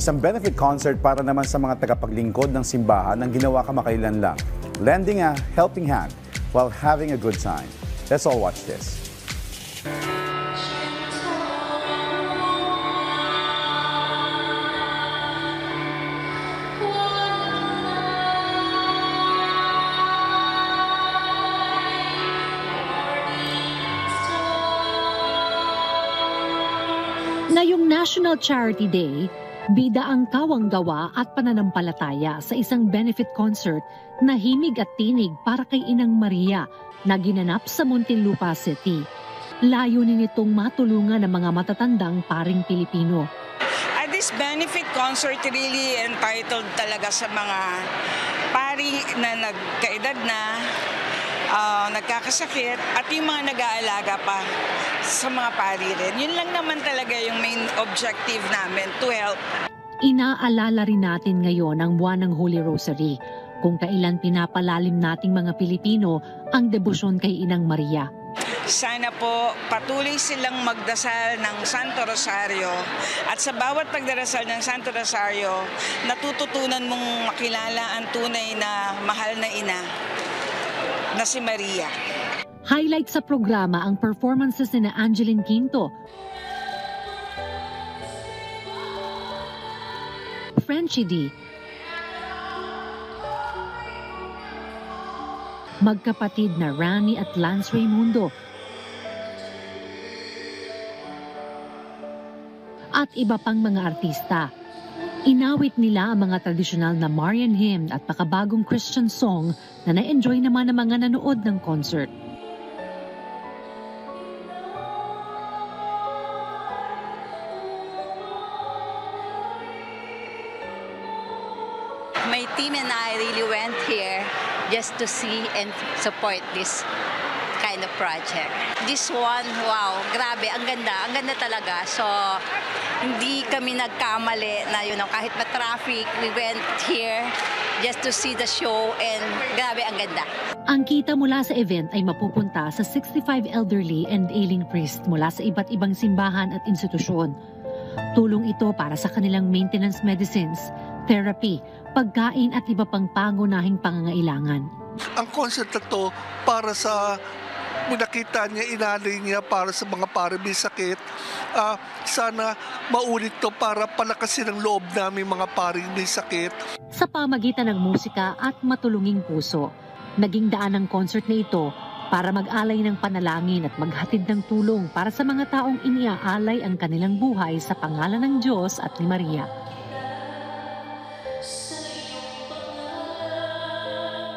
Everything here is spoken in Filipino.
Isang benefit concert para naman sa mga tagapaglingkod ng simbahan ang ginawa kamakailan lang, lending a helping hand while having a good time. Let's all watch this. Ngayong National Charity Day, bida ang kawang-gawa at pananampalataya sa isang benefit concert na himig at tinig para kay Inang Maria na ginanap sa Muntinlupa City. Layunin nitong matulungan ang mga matatandang paring Pilipino. This benefit concert really entitled talaga sa mga pari na nagkaedad na, nagkakasakit at yung mga nag-aalaga pa sa mga pari rin. Yun lang naman talaga yung main objective namin, to help. Inaalala rin natin ngayon ang buwan ng Holy Rosary, kung kailan pinapalalim nating mga Pilipino ang debosyon kay Inang Maria. Sana po patuloy silang magdasal ng Santo Rosario at sa bawat pagdarasal ng Santo Rosario, natututunan mong makilala ang tunay na mahal na ina na si Maria. Highlight sa programa ang performances ni Angeline Quinto, Frenchie D, magkapatid na Rani at Lance Raimundo, at iba pang mga artista. Inawit nila ang mga tradisyonal na Marian hymn at makabagong Christian song na na-enjoy naman ng mga nanood ng concert. My team and I really went here just to see and support this kind of project. This one, wow, grabe, ang ganda talaga. So, hindi kami nagkamali na kahit ma-traffic, we went here just to see the show and grabe, ang ganda. Ang kita mula sa event ay mapupunta sa 65 elderly and ailing priests mula sa iba't ibang simbahan at institusyon. Tulong ito para sa kanilang maintenance medicines, therapy, pagkain at iba pang pangunahing pangangailangan. Ang concert na to para sa nakita niya, inalay niya para sa mga pari may sakit. Sana maulit to para palakasin ang loob namin mga pari may sakit. Sa pamagitan ng musika at matulunging puso, naging daan ang concert na ito para mag-alay ng panalangin at maghatid ng tulong para sa mga taong iniaalay ang kanilang buhay sa pangalan ng Diyos at ni Maria.